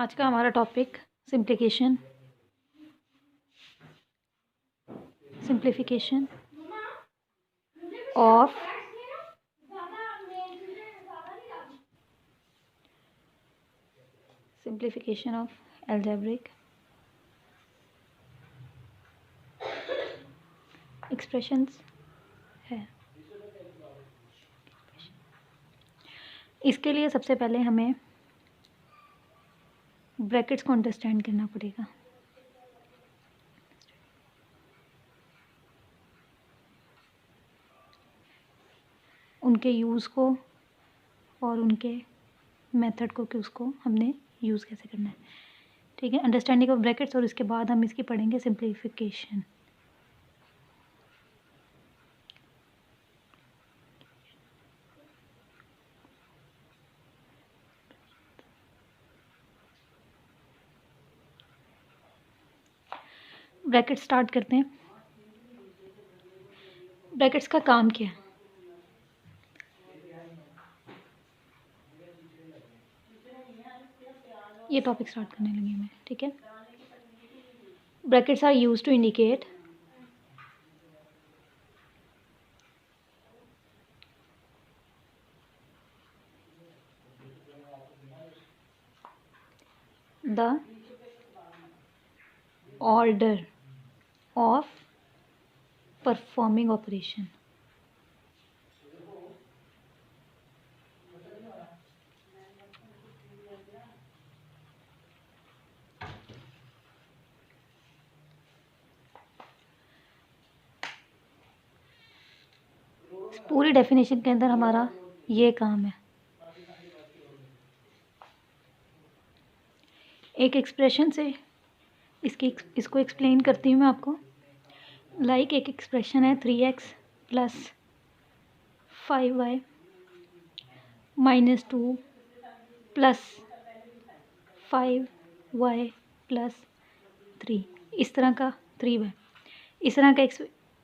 आज का हमारा topic simplification of algebraic expressions है। इसके लिए सबसे पहले हमें ब्रैकेट्स को अंडरस्टैंड करना पड़ेगा। उनके यूज़ को और उनके मेथड को कि उसको हमने यूज़ कैसे करना है। ठीक है, अंडरस्टैंडिंग ऑफ ब्रैकेट्स, और इसके बाद हम इसकी पढ़ेंगे सिंप्लीफिकेशन। ब्रैकेट स्टार्ट करते हैं। ब्रैकेट्स का काम क्या है? ये टॉपिक स्टार्ट करने लगी मैं। ठीक है, brackets are used to indicate the order of performing operation. पूरी डेफिनेशन के अंदर हमारा ये काम है। एक एक्सप्रेशन से इसको एक्सप्लेन करती हूँ मैं आपको। लाइक एक एक्सप्रेशन है 3x plus 5y minus 2 plus 5y plus 3, इस तरह का 3y, इस तरह का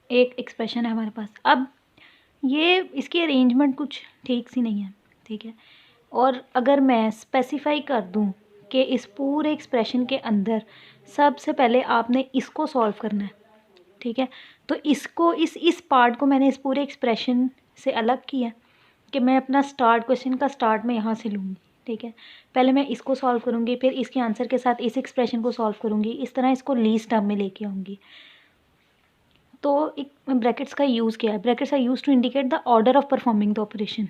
एक एक्सप्रेशन है हमारे पास। अब ये इसकी अरेंजमेंट कुछ ठीक सी नहीं है। ठीक है, और अगर मैं स्पेसिफाई कर दूं कि इस पूरे एक्सप्रेशन के अंदर सबसे पहले आपने इसको सॉल्व करना है। ठीक है, तो इसको इस पार्ट को मैंने इस पूरे एक्सप्रेशन से अलग किया कि मैं अपना स्टार्ट, क्वेश्चन का स्टार्ट मैं यहाँ से लूँगी। ठीक है, पहले मैं इसको सॉल्व करूँगी, फिर इसके आंसर के साथ इस एक्सप्रेशन को सॉल्व करूँगी, इस तरह इसको लीस्ट टर्म में लेके आऊँगी। तो एक ब्रैकेट्स का यूज़ क्या है? Brackets are use to indicate the order of performing the operation.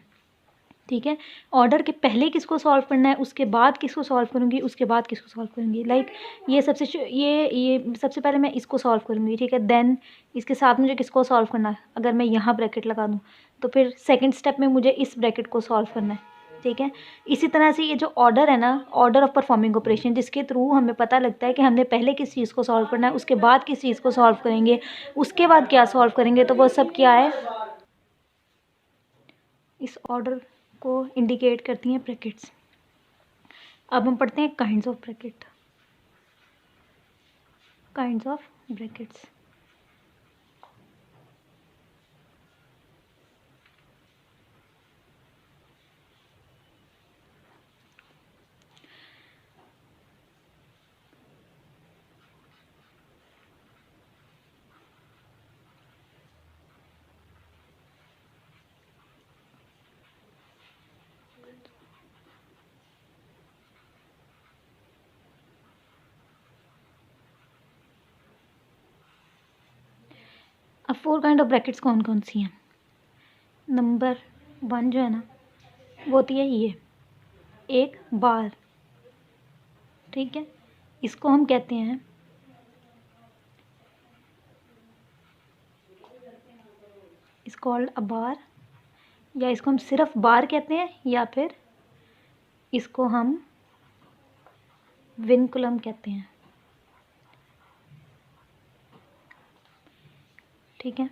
ठीक है, ऑर्डर के पहले किसको सॉल्व करना है, उसके बाद किसको सॉल्व करूँगी, उसके बाद किसको सॉल्व करूँगी। लाइक ये सबसे पहले मैं इसको सॉल्व करूँगी। ठीक है, देन इसके साथ मुझे किसको सॉल्व करना है, अगर मैं यहाँ ब्रैकेट लगा दूँ तो फिर सेकंड स्टेप में मुझे इस ब्रैकेट को सॉल्व करना है। ठीक है, इसी तरह से ये जो ऑर्डर है ना, ऑर्डर ऑफ परफॉर्मिंग ऑपरेशन, जिसके थ्रू हमें पता लगता है कि हमने पहले किस चीज़ को सॉल्व करना है, उसके बाद किस चीज़ को सॉल्व करेंगे, उसके बाद क्या सॉल्व करेंगे, तो वो सब क्या है, इस ऑर्डर को इंडिकेट करती हैं ब्रैकेट्स। अब हम पढ़ते हैं काइंड्स ऑफ ब्रैकेट्स। अब 4 काइंड ऑफ ब्रैकेट्स कौन कौन सी हैं? नंबर 1 जो है ना, वो होती है ये एक बार। ठीक है, इसको हम कहते हैं इस कॉल्ड अ बार, या इसको हम सिर्फ बार कहते हैं, या फिर इसको हम विनकुलम कहते हैं। ठीक है,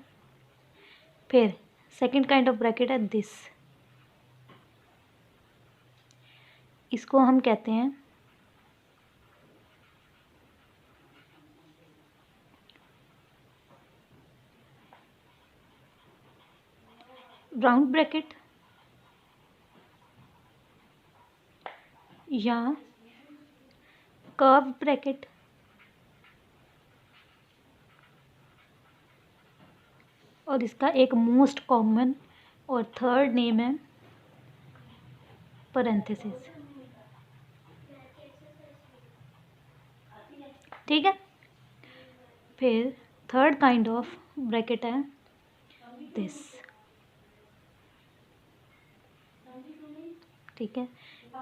फिर सेकंड काइंड ऑफ ब्रैकेट है दिस, इसको हम कहते हैं राउंड ब्रैकेट, या कर्व ब्रैकेट, और इसका एक मोस्ट कॉमन और थर्ड नेम है पैरेंथेसिस। ठीक है, फिर थर्ड काइंड ऑफ ब्रैकेट है दिस। ठीक है,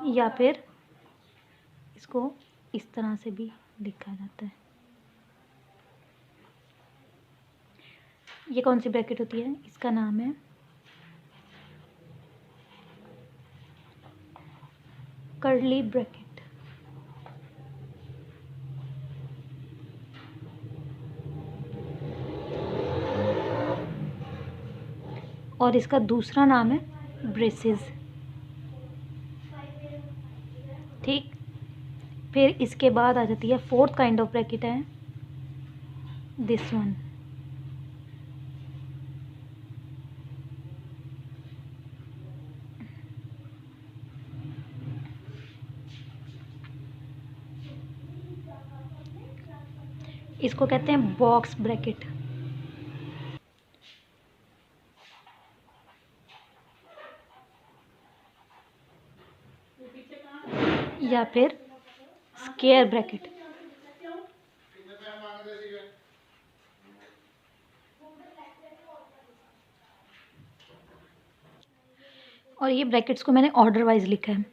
या फिर इसको इस तरह से भी लिखा जाता है। ये कौन सी ब्रैकेट होती है? इसका नाम है कर्ली ब्रैकेट। और इसका दूसरा नाम है ब्रेसेस। ठीक, फिर इसके बाद आ जाती है फोर्थ काइंड ऑफ ब्रैकेट है दिस वन। इसको कहते हैं बॉक्स ब्रैकेट, या फिर स्क्वायर ब्रैकेट। और ये ब्रैकेट्स को मैंने ऑर्डर वाइज लिखा है,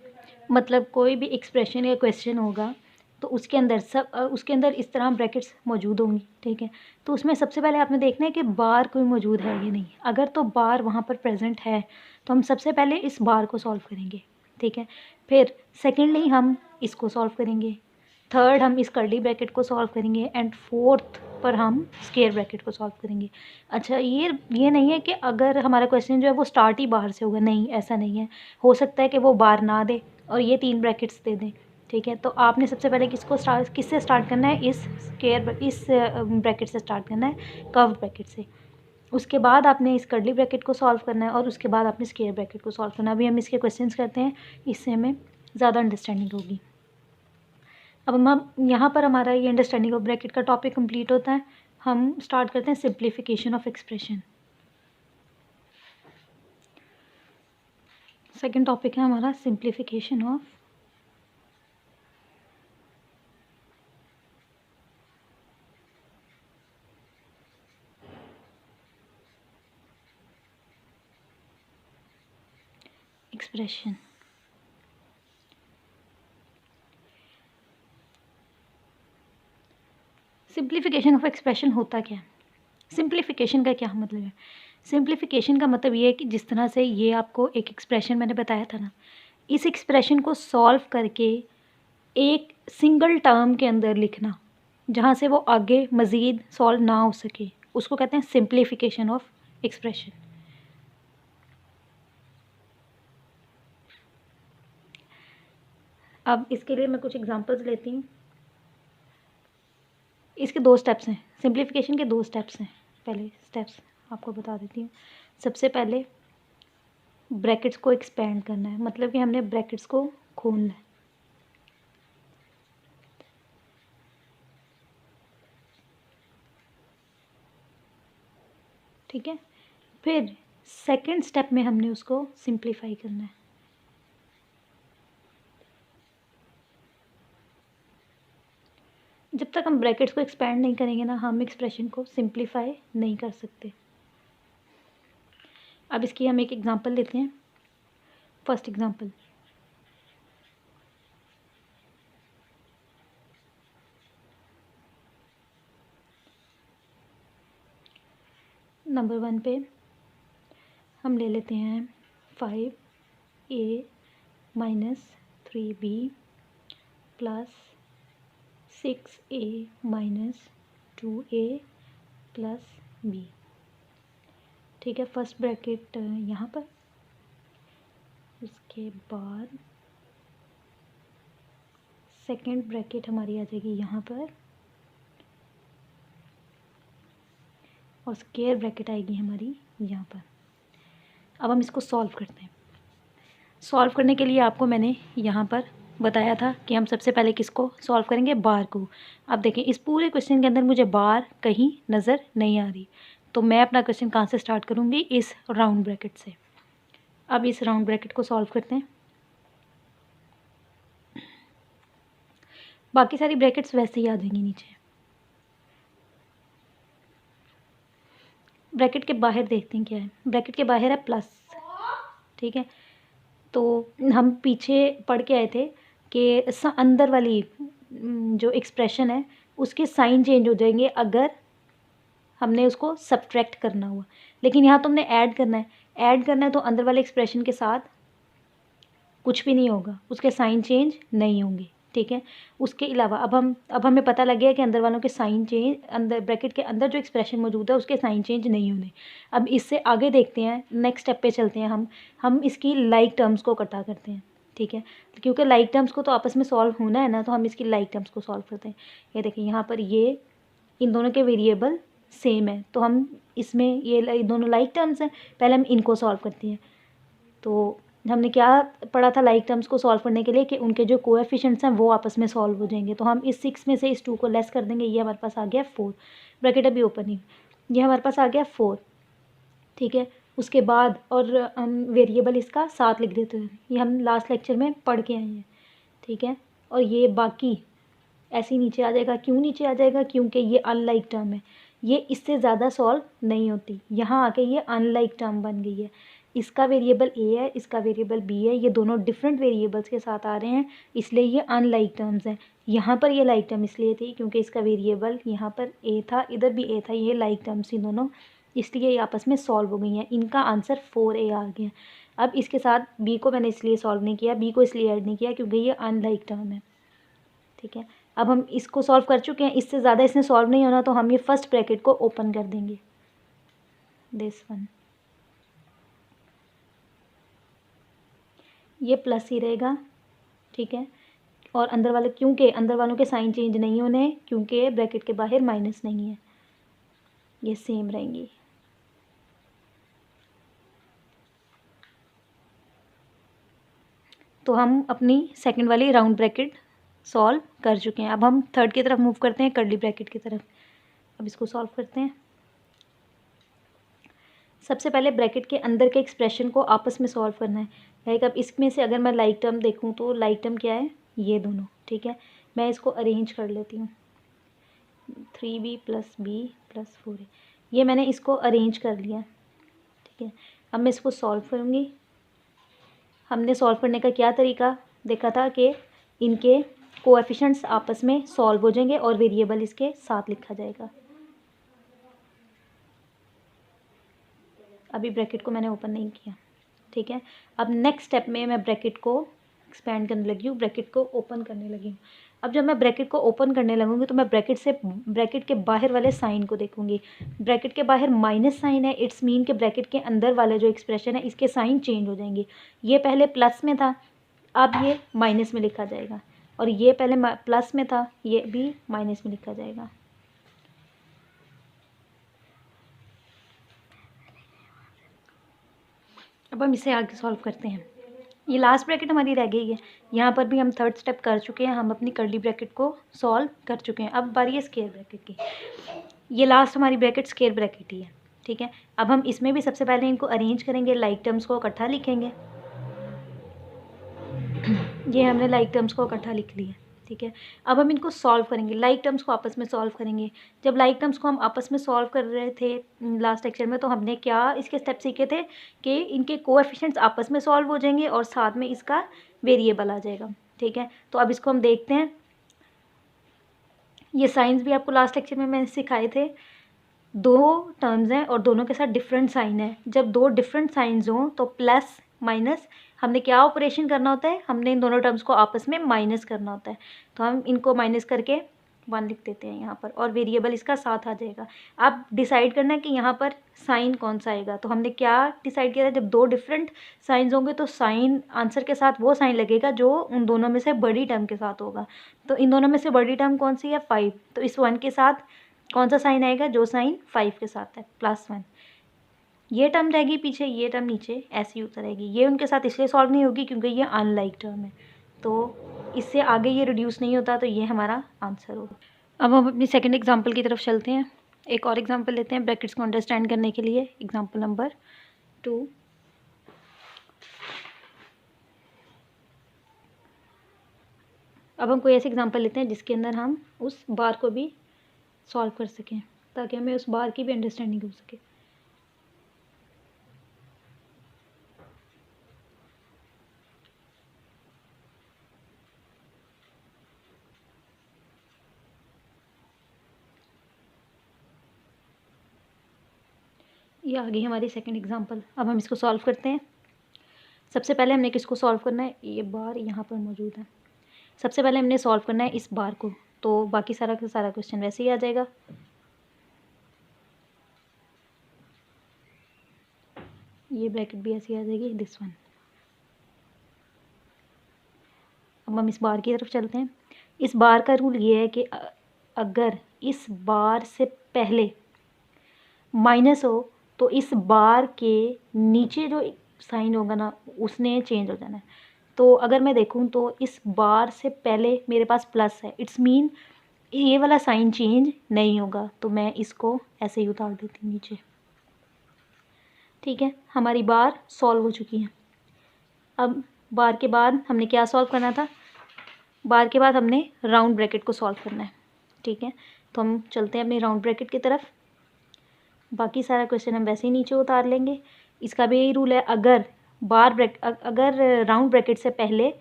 मतलब कोई भी एक्सप्रेशन या क्वेश्चन होगा तो उसके अंदर इस तरह ब्रैकेट्स मौजूद होंगी। ठीक है, तो उसमें सबसे पहले आपने देखना है कि बार कोई मौजूद है या नहीं। अगर तो बार वहाँ पर प्रेजेंट है तो हम सबसे पहले इस बार को सॉल्व करेंगे। ठीक है, फिर सेकेंडली हम इसको सॉल्व करेंगे, थर्ड हम इस कर्ली ब्रैकेट को सॉल्व करेंगे, एंड फोर्थ पर हम स्क्वायर ब्रैकेट को सॉल्व करेंगे। अच्छा, ये नहीं है कि अगर हमारा क्वेश्चन जो है वो स्टार्ट ही बाहर से होगा, नहीं, ऐसा नहीं है। हो सकता है कि वो बार ना दे और ये 3 ब्रैकेट्स दे दें। ठीक है, तो आपने सबसे पहले किससे स्टार्ट करना है? इस ब्रैकेट से स्टार्ट करना है, कर्व ब्रैकेट से। उसके बाद आपने इस कर्ली ब्रैकेट को सॉल्व करना है और उसके बाद आपने स्क्वायर ब्रैकेट को सॉल्व करना है। अभी हम इसके क्वेश्चंस करते हैं, इससे हमें ज़्यादा अंडरस्टैंडिंग होगी। अब हम यहाँ पर हमारा ये अंडरस्टैंडिंग ऑफ ब्रैकेट का टॉपिक कंप्लीट होता है। हम स्टार्ट करते हैं simplification of expression. Second topic है हमारा simplification of expression. Simplification of expression होता क्या है? सिंप्लीफिकेशन का क्या मतलब है? सिंप्लीफिकेशन का मतलब ये है कि जिस तरह से ये आपको एक एक्सप्रेशन मैंने बताया था ना, इस एक्सप्रेशन को सॉल्व करके एक सिंगल टर्म के अंदर लिखना, जहाँ से वो आगे मज़ीद सॉल्व ना हो सके, उसको कहते हैं सिंप्लीफिकेशन ऑफ एक्सप्रेशन। अब इसके लिए मैं कुछ एग्जांपल्स लेती हूँ। इसके 2 स्टेप्स हैं, सिंप्लीफिकेशन के 2 स्टेप्स हैं। पहले स्टेप्स आपको बता देती हूँ। सबसे पहले ब्रैकेट्स को एक्सपेंड करना है, मतलब कि हमने ब्रैकेट्स को खोलना है। ठीक है, फिर सेकंड स्टेप में हमने उसको सिंप्लीफाई करना है। जब तक हम ब्रैकेट्स को एक्सपेंड नहीं करेंगे ना, हम एक्सप्रेशन को सिंप्लीफाई नहीं कर सकते। अब इसकी हम एक एग्जांपल लेते हैं। फर्स्ट एग्जांपल, नंबर 1 पे हम ले लेते हैं 5a minus 3b plus 6a minus 2a plus b। ठीक है, फर्स्ट ब्रैकेट यहाँ पर, उसके बाद सेकंड ब्रैकेट हमारी आ जाएगी यहाँ पर, और स्क्वायर ब्रैकेट आएगी हमारी यहाँ पर। अब हम इसको सॉल्व करते हैं। सॉल्व करने के लिए आपको मैंने यहाँ पर बताया था कि हम सबसे पहले किसको सॉल्व करेंगे, बार को। अब देखें इस पूरे क्वेश्चन के अंदर मुझे बार कहीं नज़र नहीं आ रही, तो मैं अपना क्वेश्चन कहाँ से स्टार्ट करूँगी, इस राउंड ब्रैकेट से। अब इस राउंड ब्रैकेट को सॉल्व करते हैं। बाकी सारी ब्रैकेट्स वैसे ही आ जाएंगी नीचे। ब्रैकेट के बाहर देखते हैं क्या है। ब्रैकेट के बाहर है प्लस, ठीक है। तो हम पीछे पढ़ के आए थे कि अंदर वाली जो एक्सप्रेशन है उसके साइन चेंज हो जाएंगे अगर हमने उसको सब्ट्रैक्ट करना हुआ, लेकिन यहाँ तो हमने ऐड करना है। ऐड करना है तो अंदर वाले एक्सप्रेशन के साथ कुछ भी नहीं होगा, उसके साइन चेंज नहीं होंगे, ठीक है। उसके अलावा अब हमें पता लग गया कि अंदर वालों के साइन चेंज, अंदर ब्रैकेट के अंदर जो एक्सप्रेशन मौजूद है उसके साइन चेंज नहीं होने। अब इससे आगे देखते हैं, नेक्स्ट स्टेप पे चलते हैं। हम इसकी लाइक टर्म्स को इकट्ठा करते हैं, ठीक है। क्योंकि लाइक टर्म्स को तो आपस में सॉल्व होना है ना, तो हम इसकी लाइक टर्म्स को सॉल्व करते हैं। ये देखिए यहाँ पर ये इन दोनों के वेरिएबल सेम है, तो हम इसमें ये दोनों लाइक टर्म्स हैं, पहले हम इनको सॉल्व करते हैं। तो हमने क्या पढ़ा था लाइक टर्म्स को सॉल्व करने के लिए कि उनके जो कोएफिशिएंट्स हैं वो आपस में सॉल्व हो जाएंगे। तो हम इस 6 में से इस 2 को लेस कर देंगे, ये हमारे पास आ गया 4। ब्रैकेट अभी ओपन ही, ये हमारे पास आ गया 4, ठीक है। उसके बाद और हम वेरिएबल इसका 7 लिख देते हैं, ये हम लास्ट लेक्चर में पढ़ के आए हैं, ठीक है। और ये बाकी ऐसे ही नीचे आ जाएगा। क्यों नीचे आ जाएगा, क्योंकि ये अनलाइक टर्म है, ये इससे ज़्यादा सॉल्व नहीं होती। यहाँ आके ये अनलाइक टर्म बन गई है। इसका वेरिएबल ए है, इसका वेरिएबल बी है, ये दोनों डिफरेंट वेरिएबल्स के साथ आ रहे हैं, इसलिए ये अनलाइक टर्म्स हैं। यहाँ पर ये लाइक टर्म इसलिए थी क्योंकि इसका वेरिएबल यहाँ पर ए था, इधर भी ए था, ये लाइक टर्म्स ही दोनों, इसलिए ये आपस में सॉल्व हो गई हैं। इनका आंसर 4A आ गया। अब इसके साथ बी को मैंने इसलिए सॉल्व नहीं किया, बी को इसलिए ऐड नहीं किया क्योंकि ये अनलाइक टर्म है, ठीक है। अब हम इसको सॉल्व कर चुके हैं, इससे ज़्यादा इसने सॉल्व नहीं होना, तो हम ये फर्स्ट ब्रैकेट को ओपन कर देंगे, दिस वन। ये प्लस ही रहेगा, ठीक है। और अंदर वाले, क्योंकि अंदर वालों के साइन चेंज नहीं होने, क्योंकि ब्रैकेट के बाहर माइनस नहीं है, ये सेम रहेंगी। तो हम अपनी सेकंड वाली राउंड ब्रैकेट सॉल्व कर चुके हैं। अब हम थर्ड की तरफ मूव करते हैं, कर्ली ब्रैकेट की तरफ। अब इसको सॉल्व करते हैं। सबसे पहले ब्रैकेट के अंदर के एक्सप्रेशन को आपस में सॉल्व करना है। लाइक अब इसमें से अगर मैं लाइक टर्म देखूँ तो लाइक टर्म क्या है, ये दोनों, ठीक है। मैं इसको अरेंज कर लेती हूँ, 3b + b + 4a, ये मैंने इसको अरेंज कर लिया, ठीक है। अब मैं इसको सॉल्व करूँगी। हमने सॉल्व करने का क्या तरीका देखा था कि इनके कोएफिशिएंट्स आपस में सॉल्व हो जाएंगे और वेरिएबल इसके साथ लिखा जाएगा। अभी ब्रैकेट को मैंने ओपन नहीं किया, ठीक है। अब नेक्स्ट स्टेप में मैं ब्रैकेट को एक्सपेंड करने लगी हूँ, ब्रैकेट को ओपन करने लगी हूँ। अब जब मैं ब्रैकेट को ओपन करने लगूंगी तो मैं ब्रैकेट के बाहर वाले साइन को देखूंगी। ब्रैकेट के बाहर माइनस साइन है, इट्स मीन के ब्रैकेट के अंदर वाले जो एक्सप्रेशन है इसके साइन चेंज हो जाएंगे। ये पहले प्लस में था, अब ये माइनस में लिखा जाएगा, और ये पहले प्लस में था, ये भी माइनस में लिखा जाएगा। अब हम इसे आगे सॉल्व करते हैं। ये लास्ट ब्रैकेट हमारी रह गई है, यहाँ पर भी हम थर्ड स्टेप कर चुके हैं, हम अपनी कर्ली ब्रैकेट को सॉल्व कर चुके हैं। अब बारी है स्क्वायर ब्रैकेट की। ये लास्ट हमारी ब्रैकेट स्क्वायर ब्रैकेट ही है, ठीक है। अब हम इसमें भी सबसे पहले इनको अरेंज करेंगे, लाइक टर्म्स को इकट्ठा लिखेंगे। ये हमने लाइक टर्म्स को इकट्ठा लिख लिया, ठीक है। अब हम इनको सॉल्व करेंगे, लाइक टर्म्स को आपस में सॉल्व करेंगे। जब लाइक टर्म्स को हम आपस में सॉल्व कर रहे थे लास्ट लेक्चर में, तो हमने क्या इसके स्टेप सीखे थे कि इनके कोएफिशिएंट्स आपस में सॉल्व हो जाएंगे और साथ में इसका वेरिएबल आ जाएगा, ठीक है। तो अब इसको हम देखते हैं। ये साइंस भी आपको लास्ट लेक्चर में मैंने सिखाए थे। दो टर्म्स हैं और दोनों के साथ डिफरेंट साइन है। जब दो डिफरेंट साइंस हों तो प्लस माइनस हमने क्या ऑपरेशन करना होता है, हमने इन दोनों टर्म्स को आपस में माइनस करना होता है। तो हम इनको माइनस करके 1 लिख देते हैं यहाँ पर, और वेरिएबल इसका साथ आ जाएगा। अब डिसाइड करना है कि यहाँ पर साइन कौन सा आएगा। तो हमने क्या डिसाइड किया था, जब दो डिफरेंट साइंस होंगे तो साइन आंसर के साथ वो साइन लगेगा जो उन दोनों में से बड़ी टर्म के साथ होगा। तो इन दोनों में से बड़ी टर्म कौन सी है, 5। तो इस 1 के साथ कौन सा साइन आएगा, जो साइन 5 के साथ है, +1। ये टर्म रहेगी पीछे, ये टर्म नीचे ऐसे ही उतर आएगी। ये उनके साथ इसलिए सॉल्व नहीं होगी क्योंकि ये अनलाइक टर्म है, तो इससे आगे ये रिड्यूस नहीं होता, तो ये हमारा आंसर होगा। अब हम अपनी सेकंड एग्जांपल की तरफ चलते हैं। एक और एग्जांपल लेते हैं ब्रैकेट्स को अंडरस्टैंड करने के लिए। Example number 2। अब हम कोई ऐसे एग्जांपल लेते हैं जिसके अंदर हम उस बार को भी सॉल्व कर सकें, ताकि हमें उस बार की भी अंडरस्टैंडिंग हो सके। ये आ गई हमारी सेकंड एग्जांपल। अब हम इसको सॉल्व करते हैं। सबसे पहले हमने किसको सॉल्व करना है, ये बार यहाँ पर मौजूद है। सबसे पहले हमने सॉल्व करना है इस बार को, तो बाकी सारा का सारा क्वेश्चन वैसे ही आ जाएगा। ये ब्रैकेट भी ऐसी आ जाएगी, दिस वन। अब हम इस बार की तरफ चलते हैं। इस बार का रूल ये है कि अगर इस बार से पहले माइनस हो तो इस बार के नीचे जो साइन होगा ना उसने चेंज हो जाना है। तो अगर मैं देखूं तो इस बार से पहले मेरे पास प्लस है, इट्स मीन ये वाला साइन चेंज नहीं होगा, तो मैं इसको ऐसे ही उतार देती हूँ नीचे। ठीक है, हमारी बार सॉल्व हो चुकी है। अब बार के बाद हमने क्या सॉल्व करना था, बार के बाद हमने राउंड ब्रैकेट को सॉल्व करना है। ठीक है, तो हम चलते हैं अपनी राउंड ब्रैकेट की तरफ। बाकी सारा क्वेश्चन हम वैसे ही नीचे उतार लेंगे। इसका भी यही रूल है, अगर अगर राउंड ब्रैकेट से पहले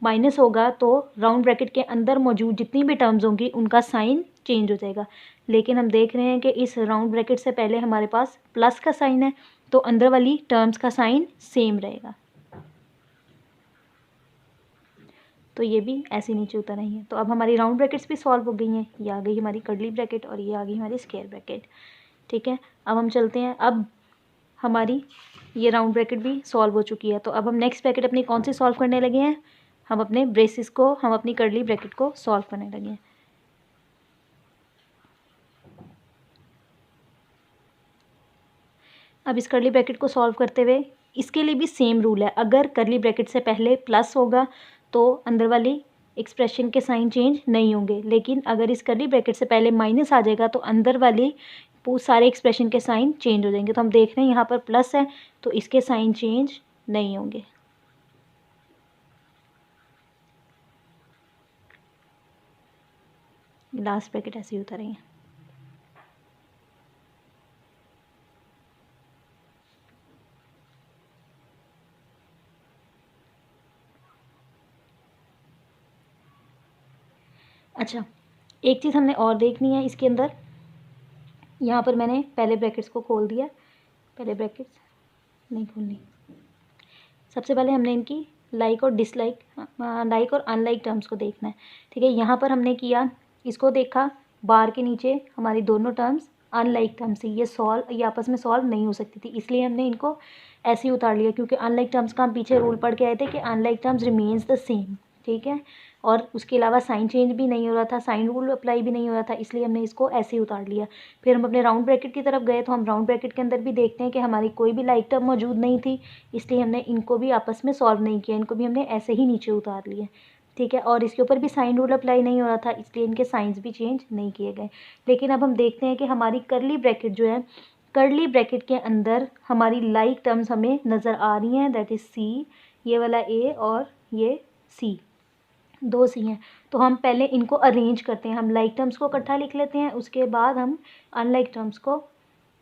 माइनस होगा तो राउंड ब्रैकेट के अंदर मौजूद जितनी भी टर्म्स होंगी उनका साइन चेंज हो जाएगा। लेकिन हम देख रहे हैं कि इस राउंड ब्रैकेट से पहले हमारे पास प्लस का साइन है, तो अंदर वाली टर्म्स का साइन सेम रहेगा। तो ये भी ऐसे नीचे उतर रही है। तो अब हमारी राउंड ब्रैकेट्स भी सॉल्व हो गई हैं। ये आ गई हमारी कर्ली ब्रैकेट और ये आ गई हमारी स्क्वायर ब्रैकेट। ठीक है, अब हम चलते हैं। अब हमारी ये राउंड ब्रैकेट भी सॉल्व हो चुकी है, तो अब हम नेक्स्ट ब्रैकेट अपनी कौन सी सॉल्व करने लगे हैं, हम अपने ब्रेसिस को, हम अपनी कर्ली ब्रैकेट को सॉल्व करने लगे हैं। अब इस कर्ली ब्रैकेट को सॉल्व करते हुए इसके लिए भी सेम रूल है, अगर कर्ली ब्रैकेट से पहले प्लस होगा तो अंदर वाली एक्सप्रेशन के साइन चेंज नहीं होंगे, लेकिन अगर इस कर्ली ब्रैकेट से पहले माइनस आ जाएगा तो अंदर वाली सारे एक्सप्रेशन के साइन चेंज हो जाएंगे। तो हम देख रहे हैं यहाँ पर प्लस है तो इसके साइन चेंज नहीं होंगे। लास्ट ब्रैकेट ऐसे ही उतारेंगे। अच्छा, एक चीज़ हमने और देखनी है इसके अंदर। यहाँ पर मैंने पहले ब्रैकेट्स को खोल दिया, पहले ब्रैकेट्स नहीं खोलनी। सबसे पहले हमने इनकी लाइक और डिसलाइक, लाइक और अनलाइक टर्म्स को देखना है। ठीक है, यहाँ पर हमने किया, इसको देखा, बार के नीचे हमारी दोनों टर्म्स अनलाइक टर्म्स थी, ये आपस में सॉल्व नहीं हो सकती थी, इसलिए हमने इनको ऐसे ही उतार लिया, क्योंकि अनलाइक टर्म्स का हम पीछे रूल पढ़ के आए थे कि unlike terms remains the same. ठीक है, और उसके अलावा साइन चेंज भी नहीं हो रहा था, साइन रूल अप्लाई भी नहीं हो रहा था, इसलिए हमने इसको ऐसे ही उतार लिया। फिर हम अपने राउंड ब्रैकेट की तरफ गए, तो हम राउंड ब्रैकेट के अंदर भी देखते हैं कि हमारी कोई भी लाइक टर्म मौजूद नहीं थी, इसलिए हमने इनको भी आपस में सॉल्व नहीं किया, इनको भी हमने ऐसे ही नीचे उतार लिया। ठीक है, और इसके ऊपर भी साइन रूल अप्लाई नहीं हो रहा था, इसलिए इनके साइंस भी चेंज नहीं किए गए। लेकिन अब हम देखते हैं कि हमारी कर्ली ब्रैकेट जो है, कर्ली ब्रैकेट के अंदर हमारी लाइक टर्म्स हमें नज़र आ रही हैं, दैट इज़ सी, ये वाला ए और ये सी, दो सी हैं। तो हम पहले इनको अरेंज करते हैं, हम लाइक टर्म्स को इकट्ठा लिख लेते हैं, उसके बाद हम अनलाइक टर्म्स को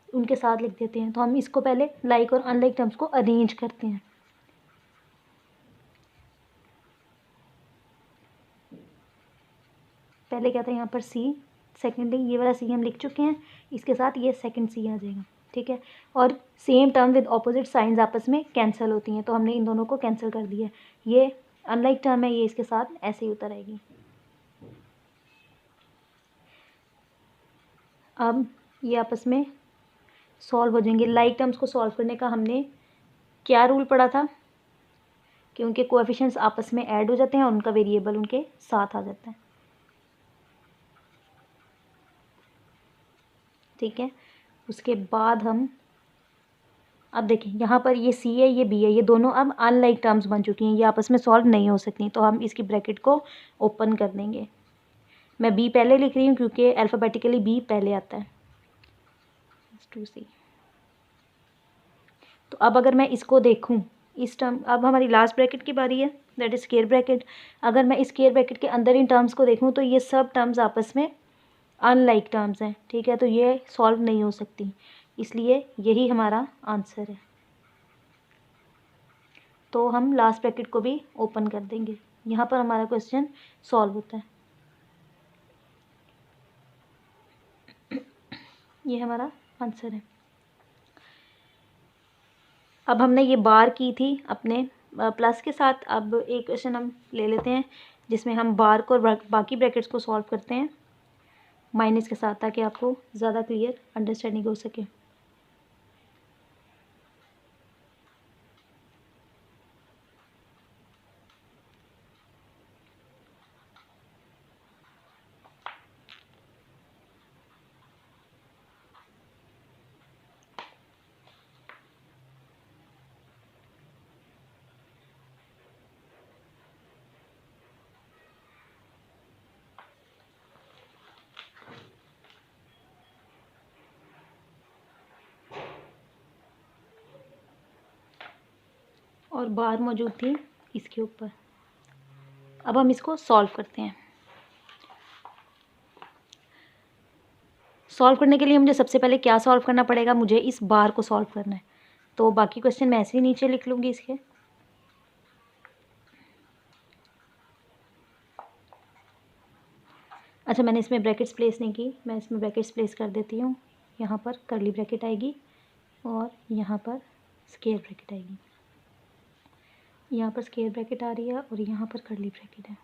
उनके साथ लिख देते हैं। तो हम इसको पहले लाइक और अनलाइक टर्म्स को अरेंज करते हैं। पहले क्या था यहाँ पर सी, सेकेंडली ये वाला सी हम लिख चुके हैं, इसके साथ ये सेकंड सी आ जाएगा। ठीक है, और same term with opposite signs आपस में कैंसिल होती हैं, तो हमने इन दोनों को कैंसिल कर दिया। ये अनलाइक टर्म है, ये इसके साथ ऐसे ही उतर आएगी। अब ये आपस में सॉल्व हो जाएंगे। लाइक टर्म्स को सॉल्व करने का हमने क्या रूल पढ़ा था कि उनके कोएफिशिएंट्स आपस में ऐड हो जाते हैं और उनका वेरिएबल उनके साथ आ जाता है। ठीक है, उसके बाद हम अब देखिए यहाँ पर ये सी है, ये बी है, ये दोनों अब अनलाइक टर्म्स बन चुकी हैं, ये आपस में सॉल्व नहीं हो सकती, तो हम इसकी ब्रैकेट को ओपन कर देंगे। मैं बी पहले लिख रही हूँ क्योंकि अल्फ़ाबेटिकली बी पहले आता है। 2c। तो अब अगर मैं इसको देखूँ, इस टर्म, अब हमारी लास्ट ब्रैकेट की बारी है, दैट इज स्क्वायर ब्रैकेट। अगर मैं इस स्क्वायर ब्रैकेट के अंदर इन टर्म्स को देखूँ तो ये सब टर्म्स आपस में अनलाइक टर्म्स हैं, ठीक है, तो ये सॉल्व नहीं हो सकती, इसलिए यही हमारा आंसर है। तो हम लास्ट ब्रैकेट को भी ओपन कर देंगे, यहाँ पर हमारा क्वेश्चन सॉल्व होता है। ये हमारा आंसर है। अब हमने ये बार की थी अपने प्लस के साथ, अब एक क्वेश्चन हम ले लेते हैं जिसमें हम बार को और बाकी ब्रैकेट्स को सॉल्व करते हैं माइनस के साथ, ताकि आपको ज़्यादा क्लियर अंडरस्टैंडिंग हो सके। और बार मौजूद थी इसके ऊपर। अब हम इसको सॉल्व करते हैं। सॉल्व करने के लिए मुझे सबसे पहले क्या सॉल्व करना पड़ेगा, मुझे इस बार को सॉल्व करना है, तो बाकी क्वेश्चन मैं ऐसे ही नीचे लिख लूँगी इसके। अच्छा, मैंने इसमें ब्रैकेट्स प्लेस नहीं की, मैं इसमें ब्रैकेट्स प्लेस कर देती हूँ। यहाँ पर कर्ली ब्रैकेट आएगी और यहाँ पर स्क्वायर ब्रैकेट आएगी। यहाँ पर स्क्वायर ब्रैकेट आ रही है और यहाँ पर कर्ली ब्रैकेट है।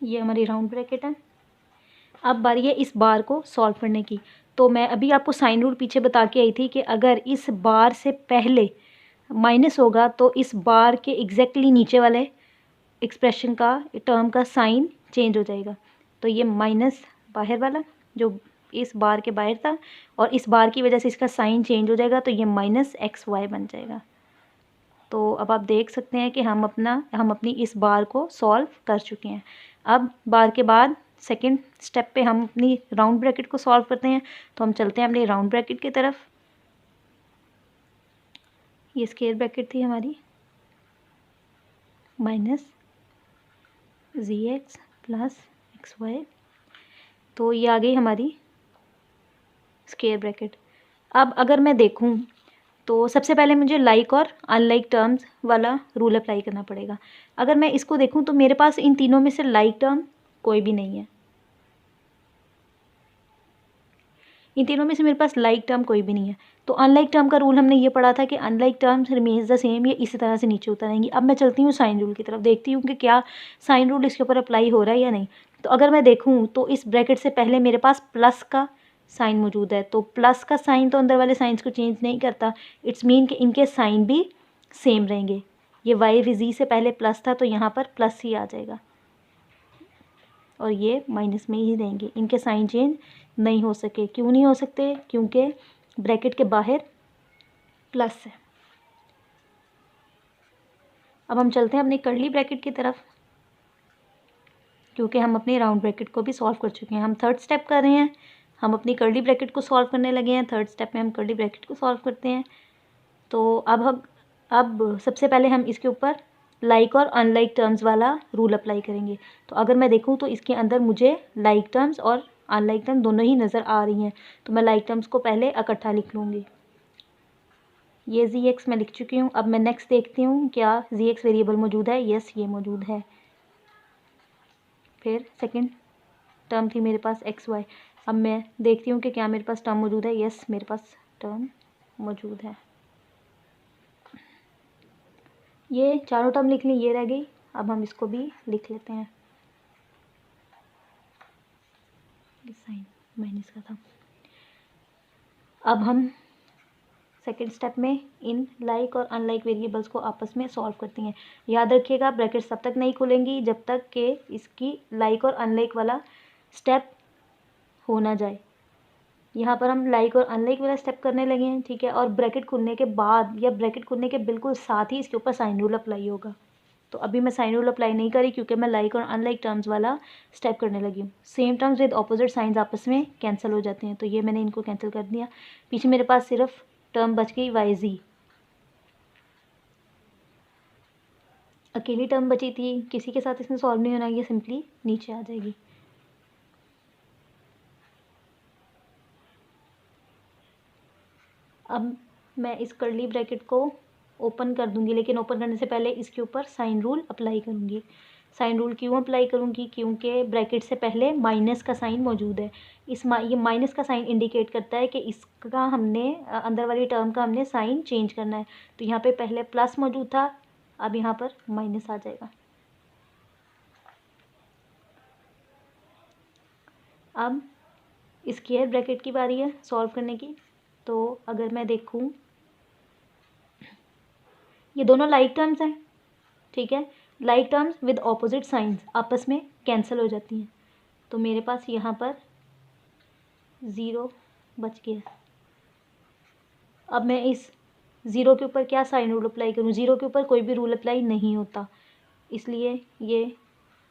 ये हमारी राउंड ब्रैकेट है। अब बारी है इस बार को सॉल्व करने की, तो मैं अभी आपको साइन रूल पीछे बता के आई थी कि अगर इस बार से पहले माइनस होगा तो इस बार के एग्जैक्टली नीचे वाले एक्सप्रेशन का, टर्म का साइन चेंज हो जाएगा। तो ये माइनस बाहर वाला जो इस बार के बाहर था, और इस बार की वजह से इसका साइन चेंज हो जाएगा, तो ये माइनस एक्स वाई बन जाएगा। तो अब आप देख सकते हैं कि हम अपनी इस बार को सॉल्व कर चुके हैं। अब बार के बाद सेकंड स्टेप पे हम अपनी राउंड ब्रैकेट को सॉल्व करते हैं, तो हम चलते हैं अपनी राउंड ब्रैकेट की तरफ। ये स्क्वायर ब्रैकेट थी हमारी, माइनस जी एक्स प्लस एक्स वाई, तो ये आ गई हमारी स्क्वायर ब्रैकेट। अब अगर मैं देखूं तो सबसे पहले मुझे लाइक और अनलाइक टर्म्स वाला रूल अप्लाई करना पड़ेगा। अगर मैं इसको देखूं तो मेरे पास इन तीनों में से लाइक टर्म कोई भी नहीं है, इन तीनों में से मेरे पास लाइक टर्म कोई भी नहीं है। तो अनलाइक टर्म का रूल हमने ये पढ़ा था कि unlike terms remains the same, ये इसी तरह से नीचे उतर आएंगी। अब मैं चलती हूँ साइन रूल की तरफ, देखती हूँ कि क्या साइन रूल इसके ऊपर अप्लाई हो रहा है या नहीं। तो अगर मैं देखूँ तो इस ब्रैकेट से पहले मेरे पास प्लस का साइन मौजूद है, तो प्लस का साइन तो अंदर वाले साइंस को चेंज नहीं करता, इट्स मीन कि इनके साइन भी सेम रहेंगे। ये वाई जी से पहले प्लस था तो यहाँ पर प्लस ही आ जाएगा, और ये माइनस में ही रहेंगे, इनके साइन चेंज नहीं हो सके। क्यों नहीं हो सकते? क्योंकि ब्रैकेट के बाहर प्लस है। अब हम चलते हैं अपनी कर्ली ब्रैकेट की तरफ, क्योंकि हम अपनी राउंड ब्रैकेट को भी सॉल्व कर चुके हैं। हम थर्ड स्टेप कर रहे हैं, हम अपनी कर्ली ब्रैकेट को सॉल्व करने लगे हैं। थर्ड स्टेप में हम कर्ली ब्रैकेट को सॉल्व करते हैं। तो अब सबसे पहले हम इसके ऊपर लाइक और अनलाइक टर्म्स वाला रूल अप्लाई करेंगे। तो अगर मैं देखूँ तो इसके अंदर मुझे लाइक टर्म्स और अनलाइक टर्म दोनों ही नज़र आ रही हैं, तो मैं लाइक टर्म्स को पहले इकट्ठा लिख लूँगी। ये जी एक्स मैं लिख चुकी हूँ। अब मैं नेक्स्ट देखती हूँ क्या जी एक्स वेरिएबल मौजूद है। यस, ये मौजूद है। फिर सेकंड टर्म थी मेरे पास एक्स वाई। अब मैं देखती हूँ कि क्या मेरे पास टर्म मौजूद है। यस, मेरे पास टर्म मौजूद है। ये चारों टर्म लिख ली, ये रह गई। अब हम इसको भी लिख लेते हैं। साइन माइनस का था। अब हम सेकेंड स्टेप में इन लाइक और अनलाइक वेरिएबल्स को आपस में सॉल्व करती हैं। याद रखिएगा, ब्रैकेट्स तब तक नहीं खुलेंगी जब तक कि इसकी लाइक और अनलाइक वाला स्टेप हो ना जाए। यहाँ पर हम लाइक और अनलाइक वाला स्टेप करने लगे हैं, ठीक है। और ब्रैकेट खुलने के बाद या ब्रैकेट खुलने के बिल्कुल साथ ही इसके ऊपर साइन रूल अप्लाई होगा। तो अभी मैं साइन रूल अप्लाई नहीं करी क्योंकि मैं लाइक और अनलाइक टर्म्स वाला स्टेप करने लगी हूँ। Same terms with opposite signs आपस में कैंसिल हो जाते हैं, तो ये मैंने इनको कैंसिल कर दिया। पीछे मेरे पास सिर्फ टर्म बच गई वाई जी, अकेली टर्म बची थी, किसी के साथ इसमें सॉल्व नहीं होना, ये सिंपली नीचे आ जाएगी। अब मैं इस कर्ली ब्रैकेट को ओपन कर दूंगी, लेकिन ओपन करने से पहले इसके ऊपर साइन रूल अप्लाई करूंगी। साइन रूल क्यों अप्लाई करूंगी? क्योंकि ब्रैकेट से पहले माइनस का साइन मौजूद है। ये माइनस का साइन इंडिकेट करता है कि इसका हमने अंदर वाली टर्म का हमने साइन चेंज करना है। तो यहाँ पे पहले प्लस मौजूद था, अब यहाँ पर माइनस आ जाएगा। अब स्क्वायर ब्रैकेट की बारी है सॉल्व करने की। तो अगर मैं देखूँ, ये दोनों लाइक टर्म्स हैं, ठीक है। Like terms with opposite signs आपस में कैंसिल हो जाती हैं। तो मेरे पास यहाँ पर 0 बच गया। अब मैं इस 0 के ऊपर क्या साइन रूल अप्लाई करूँ? 0 के ऊपर कोई भी रूल अप्लाई नहीं होता, इसलिए ये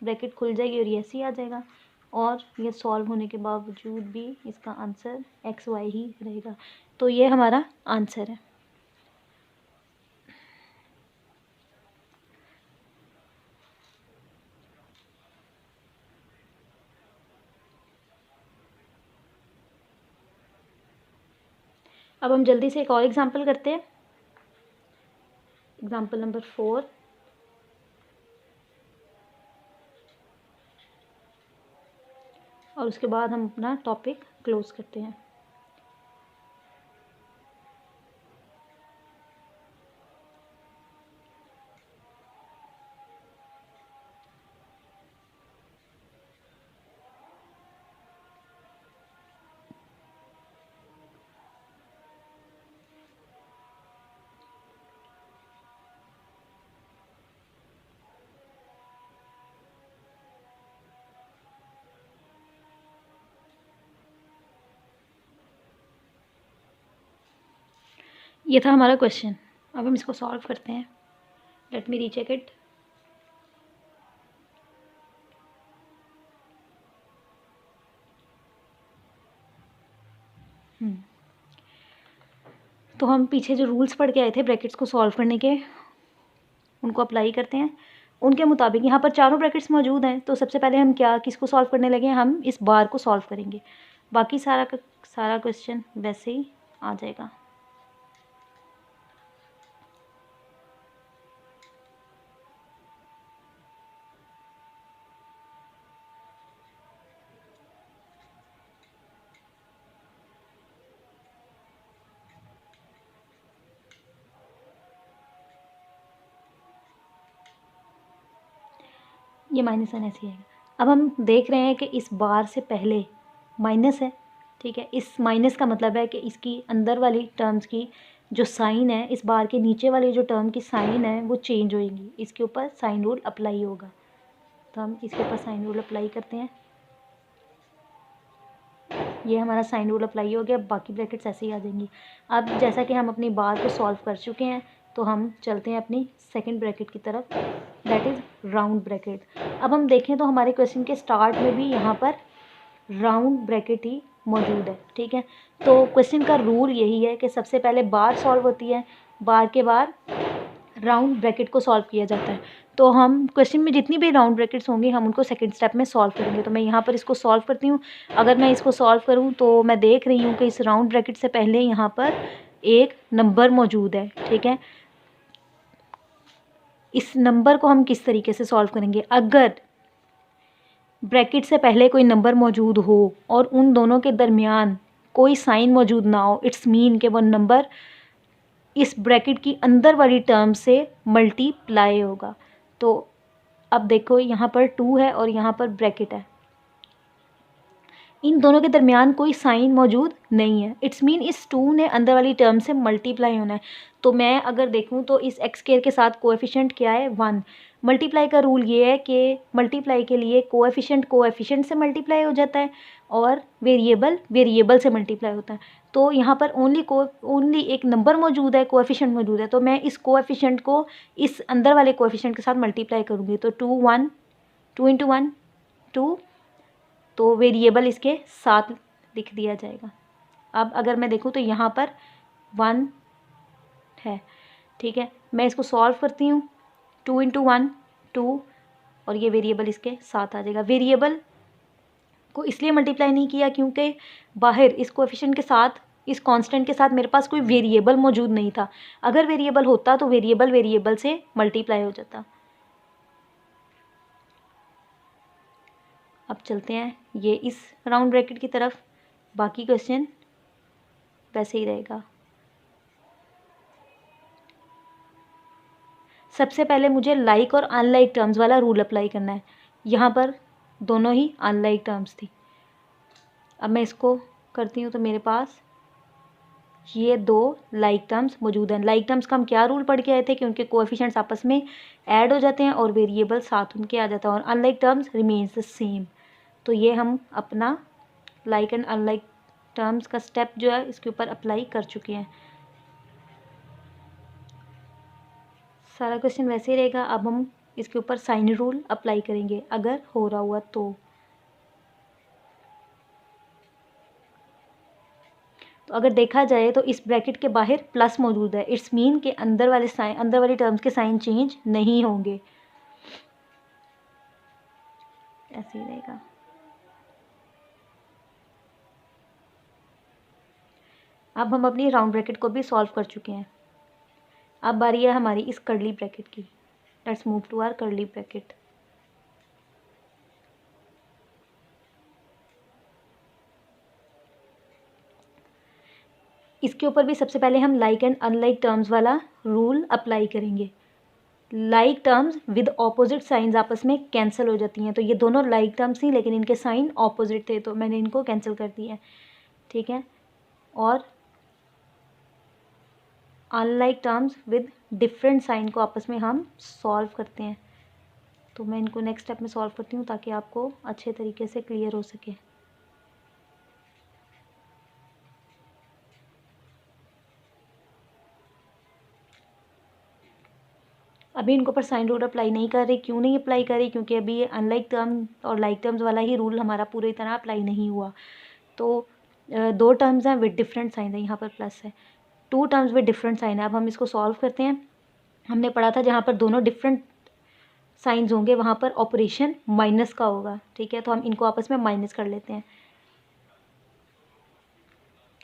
ब्रैकेट खुल जाएगी और ये ऐसे ही आ जाएगा। और ये सॉल्व होने के बावजूद भी इसका आंसर XY ही रहेगा। तो ये हमारा आंसर है। अब हम जल्दी से एक और एग्जांपल करते हैं, एग्जांपल नंबर 4। और उसके बाद हम अपना टॉपिक क्लोज करते हैं। ये था हमारा क्वेश्चन। अब हम इसको सॉल्व करते हैं। Let me recheck it. तो हम पीछे जो रूल्स पढ़ के आए थे ब्रैकेट्स को सॉल्व करने के, उनको अप्लाई करते हैं। उनके मुताबिक यहाँ पर चारों ब्रैकेट्स मौजूद हैं, तो सबसे पहले हम किसको सॉल्व करने लगे हैं? हम इस बार को सॉल्व करेंगे। बाकी सारा क्वेश्चन वैसे ही आ जाएगा। ये -1 ऐसे आएगा। अब हम देख रहे हैं कि इस बार से पहले माइनस है, ठीक है। इस माइनस का मतलब है कि इसकी अंदर वाली टर्म्स की जो साइन है, इस बार के नीचे वाली जो टर्म की साइन है वो चेंज होएगी, इसके ऊपर साइन रूल अप्लाई होगा। तो हम इसके ऊपर साइन रूल अप्लाई करते हैं। ये हमारा साइन रूल अप्लाई हो गया, बाकी ब्रैकेट्स ऐसे ही आ जाएंगी। अब जैसा कि हम अपनी बार को सॉल्व कर चुके हैं, तो हम चलते हैं अपनी सेकंड ब्रैकेट की तरफ, दैट इज़ राउंड ब्रैकेट। अब हम देखें तो हमारे क्वेश्चन के स्टार्ट में भी यहाँ पर राउंड ब्रैकेट ही मौजूद है, ठीक है। तो क्वेश्चन का रूल यही है कि सबसे पहले बार सॉल्व होती है, बार के बाद राउंड ब्रैकेट को सॉल्व किया जाता है। तो हम क्वेश्चन में जितनी भी राउंड ब्रैकेट्स होंगी हम उनको सेकंड स्टेप में सॉल्व करेंगे। तो मैं यहाँ पर इसको सॉल्व करती हूँ। अगर मैं इसको सॉल्व करूँ तो मैं देख रही हूँ कि इस राउंड ब्रैकेट से पहले यहाँ पर एक नंबर मौजूद है, ठीक है। इस नंबर को हम किस तरीके से सॉल्व करेंगे? अगर ब्रैकेट से पहले कोई नंबर मौजूद हो और उन दोनों के दरमियान कोई साइन मौजूद ना हो, इट्स मीन कि वो नंबर इस ब्रैकेट की अंदर वाली टर्म से मल्टीप्लाई होगा। तो अब देखो यहाँ पर 2 है और यहाँ पर ब्रैकेट है। इन दोनों के दरमियान कोई साइन मौजूद नहीं है। इट्स मीन इस 2 ने अंदर वाली टर्म से मल्टीप्लाई होना है। तो मैं अगर देखूँ तो इस एक्स स्क्वायर के साथ कोएफिशिएंट क्या है 1। मल्टीप्लाई का रूल ये है कि मल्टीप्लाई के लिए कोएफिशिएंट से मल्टीप्लाई हो जाता है और वेरिएबल से मल्टीप्लाई होता है। तो यहाँ पर ओनली एक नंबर मौजूद है, कोएफिशिएंट मौजूद है, तो मैं इस कोएफिशिएंट को इस अंदर वाले कोएफिशिएंट के साथ मल्टीप्लाई करूँगी। तो 2 इंटू 1 2, तो वेरिएबल इसके साथ लिख दिया जाएगा। अब अगर मैं देखूँ तो यहाँ पर 1 है, ठीक है। मैं इसको सॉल्व करती हूँ, 2 इंटू 1 2, और ये वेरिएबल इसके साथ आ जाएगा। वेरिएबल को इसलिए मल्टीप्लाई नहीं किया क्योंकि बाहर इस कोएफिशिएंट के साथ, इस कांस्टेंट के साथ मेरे पास कोई वेरिएबल मौजूद नहीं था। अगर वेरिएबल होता तो वेरिएबल से मल्टीप्लाई हो जाता। अब चलते हैं ये इस राउंड ब्रैकेट की तरफ। बाकी क्वेश्चन वैसे ही रहेगा। सबसे पहले मुझे लाइक और अनलाइक टर्म्स वाला रूल अप्लाई करना है। यहाँ पर दोनों ही अनलाइक टर्म्स थी। अब मैं इसको करती हूँ तो मेरे पास ये 2 लाइक टर्म्स मौजूद हैं। लाइक टर्म्स का हम क्या रूल पढ़ के आए थे कि उनके कोएफिशिएंट्स आपस में ऐड हो जाते हैं और वेरिएबल साथ उनके आ जाता है, और unlike terms remains the same. तो ये हम अपना लाइक एंड अनलाइक टर्म्स का स्टेप जो है इसके ऊपर अप्लाई कर चुके हैं। सारा क्वेश्चन वैसे ही रहेगा। अब हम इसके ऊपर साइन रूल अप्लाई करेंगे अगर हो रहा हुआ तो अगर देखा जाए तो इस ब्रैकेट के बाहर प्लस मौजूद है। इट्स मीन के अंदर वाली टर्म्स के साइन चेंज नहीं होंगे, ऐसे ही रहेगा। अब हम अपनी राउंड ब्रैकेट को भी सॉल्व कर चुके हैं। अब बारी है हमारी इस कर्ली ब्रैकेट की। Let's move to our curly bracket. इसके ऊपर भी सबसे पहले हम लाइक एंड अनलाइक टर्म्स वाला रूल अप्लाई करेंगे। Like terms with opposite signs आपस में कैंसिल हो जाती हैं। तो ये दोनों लाइक टर्म्स थी लेकिन इनके साइन ऑपोजिट थे, तो मैंने इनको कैंसिल कर दिया है, ठीक है। और unlike terms with different sign को आपस में हम सॉल्व करते हैं। तो मैं इनको नेक्स्ट स्टेप में सॉल्व करती हूँ ताकि आपको अच्छे तरीके से क्लियर हो सके। अभी इनको पर साइन रूल अप्लाई नहीं कर रही। क्यों नहीं अप्लाई कर रही? क्योंकि अभी ये अनलाइक टर्म और लाइक टर्म्स वाला ही रूल हमारा पूरी तरह अप्लाई नहीं हुआ। तो 2 टर्म्स हैं विद डिफरेंट साइन है, यहाँ पर प्लस है। 2 टर्म्स विद डिफरेंट साइन है। अब हम इसको सॉल्व करते हैं। हमने पढ़ा था जहाँ पर दोनों डिफरेंट साइंस होंगे वहाँ पर ऑपरेशन माइनस का होगा, ठीक है। तो हम इनको आपस में माइनस कर लेते हैं।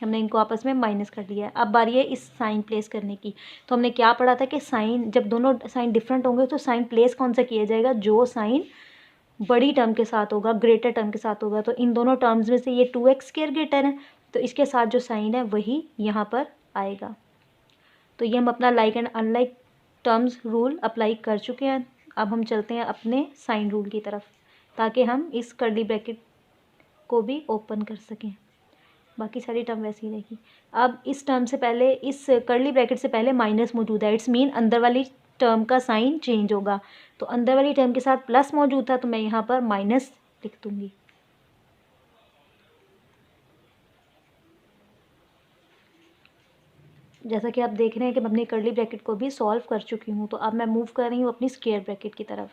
हमने इनको आपस में माइनस कर दिया है। अब बारी है इस साइन प्लेस करने की। तो हमने क्या पढ़ा था कि साइन, जब दोनों साइन डिफरेंट होंगे तो साइन प्लेस कौन सा किया जाएगा? जो साइन बड़ी टर्म के साथ होगा, ग्रेटर टर्म के साथ होगा। तो इन दोनों टर्म्स में से ये 2x स्क्वायर ग्रेटर है, तो इसके साथ जो साइन है वही यहाँ पर आएगा। तो ये हम अपना like and unlike terms rule apply कर चुके हैं। अब हम चलते हैं अपने साइन रूल की तरफ ताकि हम इस कर्ली ब्रैकेट को भी ओपन कर सकें। बाकी सारी टर्म वैसी ही रहेगी। अब इस टर्म से पहले, इस कर्ली ब्रैकेट से पहले माइनस मौजूद है। इट्स मीन अंदर वाली टर्म का साइन चेंज होगा। तो अंदर वाली टर्म के साथ प्लस मौजूद था तो मैं यहाँ पर माइनस लिख दूँगी। जैसा कि आप देख रहे हैं कि मैं अपनी कर्ली ब्रैकेट को भी सॉल्व कर चुकी हूँ। तो अब मैं मूव कर रही हूँ अपनी स्क्वायर ब्रैकेट की तरफ।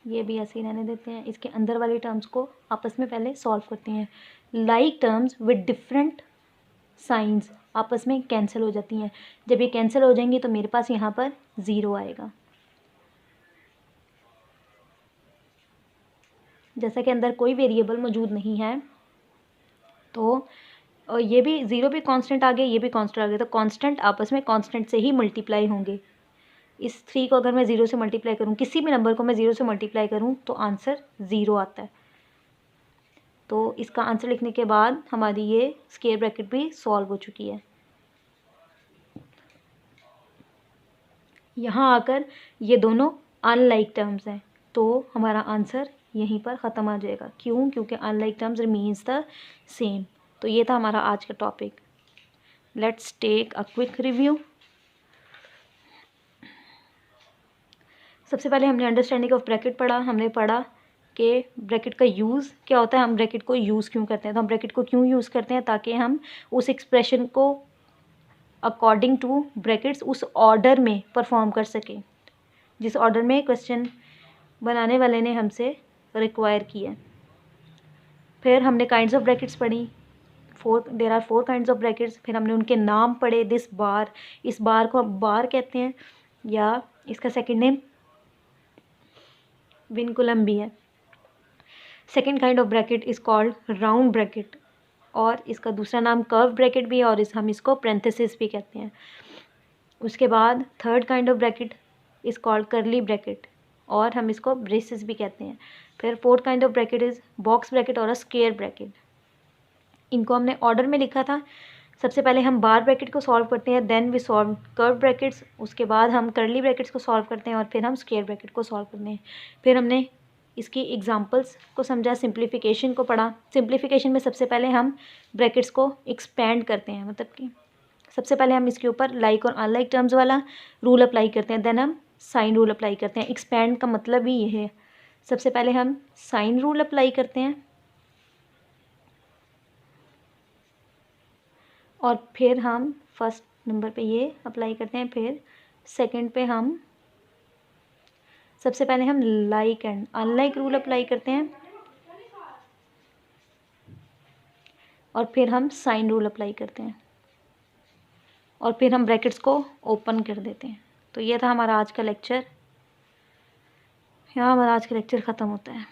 ये भी ऐसे ही रहने देते हैं। इसके अंदर वाली टर्म्स को आपस में पहले सॉल्व करते हैं। Like terms with different science आपस में कैंसिल हो जाती हैं। जब ये कैंसिल हो जाएंगी तो मेरे पास यहाँ पर 0 आएगा। जैसा कि अंदर कोई वेरिएबल मौजूद नहीं है तो ये भी 0 भी कांस्टेंट आ गए, ये भी कांस्टेंट आ गए, तो कांस्टेंट आपस में कांस्टेंट से ही मल्टीप्लाई होंगे। इस 3 को अगर मैं 0 से मल्टीप्लाई करूँ, किसी भी नंबर को मैं 0 से मल्टीप्लाई करूँ तो आंसर 0 आता है। तो इसका आंसर लिखने के बाद हमारी ये स्क्वायर ब्रैकेट भी सॉल्व हो चुकी है। यहाँ आकर ये दोनों अनलाइक टर्म्स हैं, तो हमारा आंसर यहीं पर ख़त्म आ जाएगा। क्यों? क्योंकि unlike terms means the same. तो ये था हमारा आज का topic. Let's take a quick review. सबसे पहले हमने अंडरस्टैंडिंग ऑफ ब्रैकेट पढ़ा। हमने पढ़ा कि ब्रैकेट का यूज़ क्या होता है, हम ब्रैकेट को यूज़ क्यों करते हैं। तो हम ब्रैकेट को क्यों यूज़ करते हैं? ताकि हम उस एक्सप्रेशन को अकॉर्डिंग टू ब्रैकेट्स उस ऑर्डर में परफॉर्म कर सकें जिस ऑर्डर में क्वेश्चन बनाने वाले ने हमसे रिक्वायर किया। फिर हमने काइंड्स ऑफ ब्रैकेट्स पढ़ी। There are 4 kinds of brackets. फिर हमने उनके नाम पढ़े। दिस बार, इस बार को हम बार कहते हैं, या इसका सेकंड नेम विनकुलम भी है। Second kind of bracket is called round bracket, और इसका दूसरा नाम कर्व ब्रैकेट भी है, और हम इसको पेरेंथेसिस भी कहते हैं। उसके बाद third kind of bracket is called करली ब्रैकेट, और हम इसको ब्रेसेस भी कहते हैं। फिर fourth kind of bracket is box bracket और अ स्क्वायर ब्रैकेट। इनको हमने ऑर्डर में लिखा था। सबसे पहले हम बार ब्रैकेट को सॉल्व करते हैं, then we solve curve brackets, उसके बाद हम करली ब्रैकेट्स को सॉल्व करते हैं, और फिर हम स्क्वायर ब्रैकेट को सॉल्व करते हैं। फिर हमने इसकी एग्जांपल्स को समझा, सिंप्लीफिकेशन को पढ़ा। सिंप्लीफिकेशन में सबसे पहले हम ब्रैकेट्स को एक्सपेंड करते हैं, मतलब कि सबसे पहले हम इसके ऊपर लाइक और अनलाइक टर्म्स वाला रूल अप्लाई करते हैं, देन हम साइन रूल अप्लाई करते हैं। एक्सपेंड का मतलब ही ये है, सबसे पहले हम साइन रूल अप्लाई करते हैं, और फिर हम फर्स्ट नंबर पे ये अप्लाई करते हैं, फिर सेकंड पे हम सबसे पहले हम like and unlike rule apply करते हैं, और फिर हम साइन रूल अप्लाई करते हैं, और फिर हम ब्रैकेट्स को ओपन कर देते हैं। तो ये था हमारा आज का लेक्चर। यहाँ हमारा आज का लेक्चर ख़त्म होता है।